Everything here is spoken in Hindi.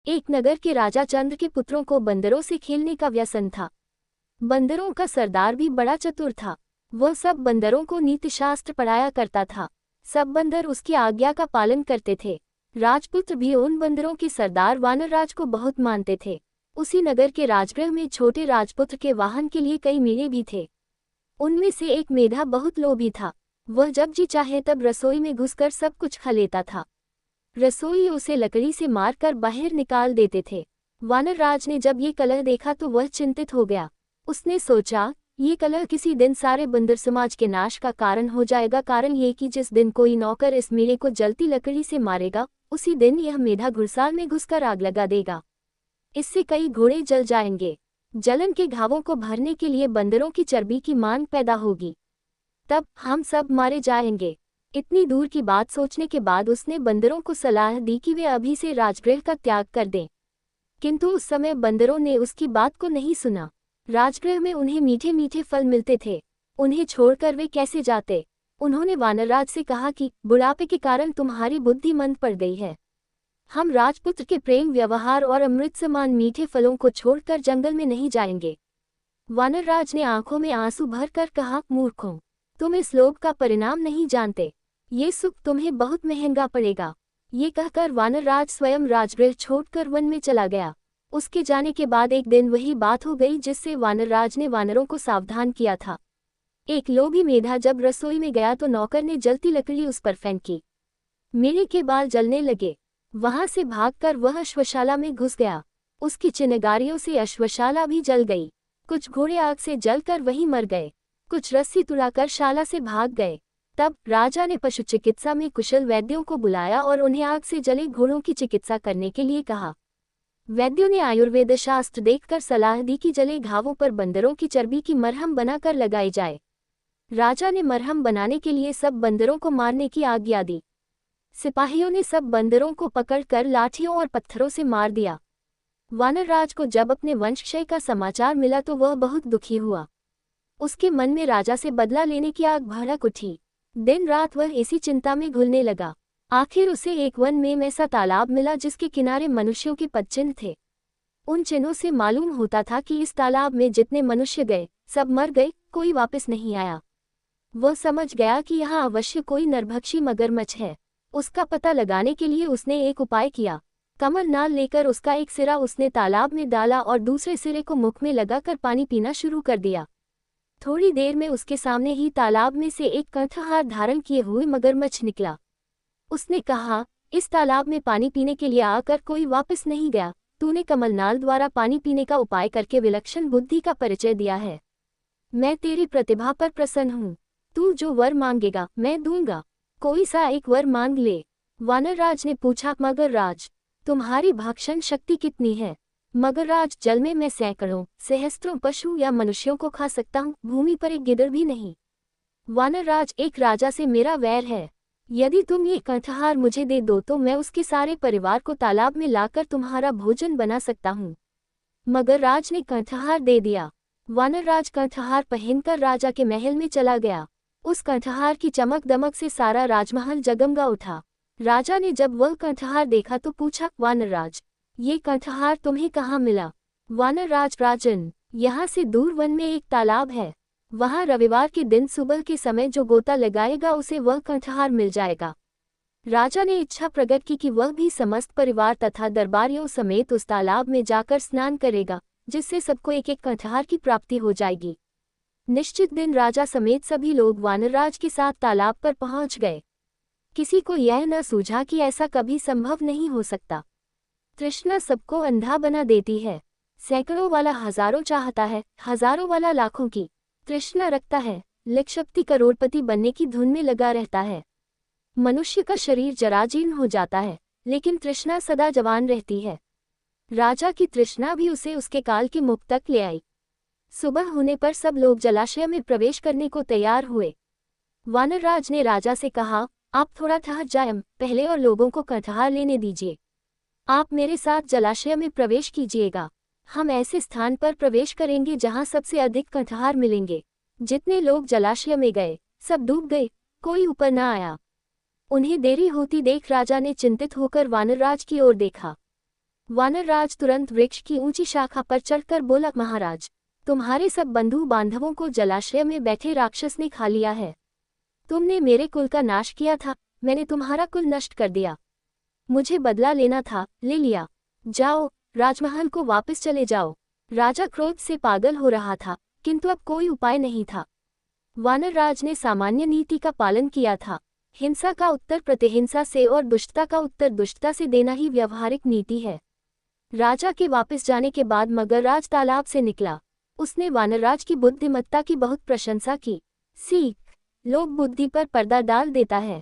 एक नगर के राजा चंद्र के पुत्रों को बंदरों से खेलने का व्यसन था। बंदरों का सरदार भी बड़ा चतुर था। वह सब बंदरों को नीतिशास्त्र पढ़ाया करता था। सब बंदर उसकी आज्ञा का पालन करते थे। राजपुत्र भी उन बंदरों के सरदार वानरराज को बहुत मानते थे। उसी नगर के राजगृह में छोटे राजपुत्र के वाहन के लिए कई मेढ़े भी थे। उनमें से एक मेढ़ा बहुत लोभी था। वह जब जी चाहे तब रसोई में घुसकर सब कुछ खा लेता था। रसोई उसे लकड़ी से मारकर बाहर निकाल देते थे। वानरराज ने जब ये कलह देखा तो वह चिंतित हो गया। उसने सोचा, ये कलह किसी दिन सारे बंदर समाज के नाश का कारण हो जाएगा। कारण ये कि जिस दिन कोई नौकर इस मेढ़े को जलती लकड़ी से मारेगा, उसी दिन यह मेढ़ा घुड़साल में घुसकर आग लगा देगा। इससे कई घोड़े जल जाएंगे। जलन के घावों को भरने के लिए बंदरों की चर्बी की मांग पैदा होगी। तब हम सब मारे जाएंगे। इतनी दूर की बात सोचने के बाद उसने बंदरों को सलाह दी कि वे अभी से राजगृह का त्याग कर दें। किंतु उस समय बंदरों ने उसकी बात को नहीं सुना। राजगृह में उन्हें मीठे मीठे फल मिलते थे। उन्हें छोड़कर वे कैसे जाते। उन्होंने वानरराज से कहा कि बुढ़ापे के कारण तुम्हारी बुद्धि मंद पड़ गई है। हम राजपुत्र के प्रेम व्यवहार और अमृत समान मीठे फलों को छोड़कर जंगल में नहीं जाएंगे। वानरराज ने आंखों में आंसू भरकर कहा, मूर्खों, तुम इस लोभ का परिणाम नहीं जानते। ये सुख तुम्हें बहुत महंगा पड़ेगा। ये कहकर वानरराज स्वयं राजगृह छोड़कर वन में चला गया। उसके जाने के बाद एक दिन वही बात हो गई जिससे वानरराज ने वानरों को सावधान किया था। एक लोभी मेढ़ा जब रसोई में गया तो नौकर ने जलती लकड़ी उस पर फेंकी। मेढ़े के बाल जलने लगे। वहां से भागकर वह अश्वशाला में घुस गया। उसकी चिनगारियों से अश्वशाला भी जल गई। कुछ घोड़े आग से जलकर वहीं मर गए। कुछ रस्सी तुड़ाकर शाला से भाग गए। तब राजा ने पशु चिकित्सा में कुशल वैद्यों को बुलाया और उन्हें आग से जले घोड़ों की चिकित्सा करने के लिए कहा। वैद्यों ने आयुर्वेद शास्त्र देखकर सलाह दी कि जले घावों पर बंदरों की चर्बी की मरहम बनाकर लगाई जाए। राजा ने मरहम बनाने के लिए सब बंदरों को मारने की आज्ञा दी। सिपाहियों ने सब बंदरों को पकड़कर लाठियों और पत्थरों से मार दिया। वानरराज को जब अपने वंशक्षय का समाचार मिला तो वह बहुत दुखी हुआ। उसके मन में राजा से बदला लेने की आग भड़क उठी। दिन रात वह इसी चिंता में घुलने लगा। आखिर उसे एक वन में ऐसा तालाब मिला जिसके किनारे मनुष्यों के पदचिन्ह थे। उन चिन्हों से मालूम होता था कि इस तालाब में जितने मनुष्य गए सब मर गए, कोई वापस नहीं आया। वह समझ गया कि यहाँ अवश्य कोई नरभक्षी मगरमच्छ है। उसका पता लगाने के लिए उसने एक उपाय किया। कमल नाल लेकर उसका एक सिरा उसने तालाब में डाला और दूसरे सिरे को मुख में लगाकर पानी पीना शुरू कर दिया। थोड़ी देर में उसके सामने ही तालाब में से एक कंठहार धारण किए हुए मगरमच्छ निकला। उसने कहा, इस तालाब में पानी पीने के लिए आकर कोई वापस नहीं गया। तूने कमलनाल द्वारा पानी पीने का उपाय करके विलक्षण बुद्धि का परिचय दिया है। मैं तेरी प्रतिभा पर प्रसन्न हूँ। तू जो वर मांगेगा मैं दूंगा। कोई सा एक वर मांग ले। वानरराज ने पूछा, मगरराज, तुम्हारी भक्षण शक्ति कितनी है? मगरराज, जल में मैं सैकड़ों सहस्त्रों पशु या मनुष्यों को खा सकता हूँ, भूमि पर एक गिद्ध भी नहीं। वानरराज, एक राजा से मेरा वैर है। यदि तुम ये कंठहार मुझे दे दो तो मैं उसके सारे परिवार को तालाब में लाकर तुम्हारा भोजन बना सकता हूँ। मगरराज ने कंठहार दे दिया। वानरराज कंठहार पहनकर राजा के महल में चला गया। उस कंठहार की चमक दमक से सारा राजमहल जगमगा उठा। राजा ने जब वह कंठहार देखा तो पूछा, वानरराज, ये कंठहार तुम्हें कहाँ मिला? वानरराज, राजन, यहाँ से दूर वन में एक तालाब है। वहाँ रविवार के दिन सुबह के समय जो गोता लगाएगा उसे वह कंठहार मिल जाएगा। राजा ने इच्छा प्रकट की कि वह भी समस्त परिवार तथा दरबारियों समेत उस तालाब में जाकर स्नान करेगा, जिससे सबको एक एक कंठहार की प्राप्ति हो जाएगी। निश्चित दिन राजा समेत सभी लोग वानरराज के साथ तालाब पर पहुंच गए। किसी को यह न सूझा कि ऐसा कभी संभव नहीं हो सकता। तृष्णा सबको अंधा बना देती है। सैकड़ों वाला हजारों चाहता है, हजारों वाला लाखों की तृष्णा रखता है। लक्षपति करोड़पति बनने की धुन में लगा रहता है। मनुष्य का शरीर जराजीर्ण हो जाता है, लेकिन तृष्णा सदा जवान रहती है। राजा की तृष्णा भी उसे उसके काल के मुख तक ले आई। सुबह होने पर सब लोग जलाशय में प्रवेश करने को तैयार हुए। वानरराज ने राजा से कहा, आप थोड़ा ठहर जाएं पहले और लोगों को कंठहार लेने दीजिए। आप मेरे साथ जलाशय में प्रवेश कीजिएगा। हम ऐसे स्थान पर प्रवेश करेंगे जहां सबसे अधिक कंठहार मिलेंगे। जितने लोग जलाशय में गए सब डूब गए, कोई ऊपर न आया। उन्हें देरी होती देख राजा ने चिंतित होकर वानरराज की ओर देखा। वानरराज तुरंत वृक्ष की ऊंची शाखा पर चढ़कर बोला, महाराज, तुम्हारे सब बंधु बांधवों को जलाशय में बैठे राक्षस ने खा लिया है। तुमने मेरे कुल का नाश किया था, मैंने तुम्हारा कुल नष्ट कर दिया। मुझे बदला लेना था, ले लिया। जाओ, राजमहल को वापस चले जाओ। राजा क्रोध से पागल हो रहा था, किंतु अब कोई उपाय नहीं था। वानरराज ने सामान्य नीति का पालन किया था। हिंसा का उत्तर प्रतिहिंसा से और दुष्टता का उत्तर दुष्टता से देना ही व्यावहारिक नीति है। राजा के वापस जाने के बाद मगरराज तालाब से निकला। उसने वानरराज की बुद्धिमत्ता की बहुत प्रशंसा की। सीख: लोग बुद्धि पर पर्दा डाल देता है।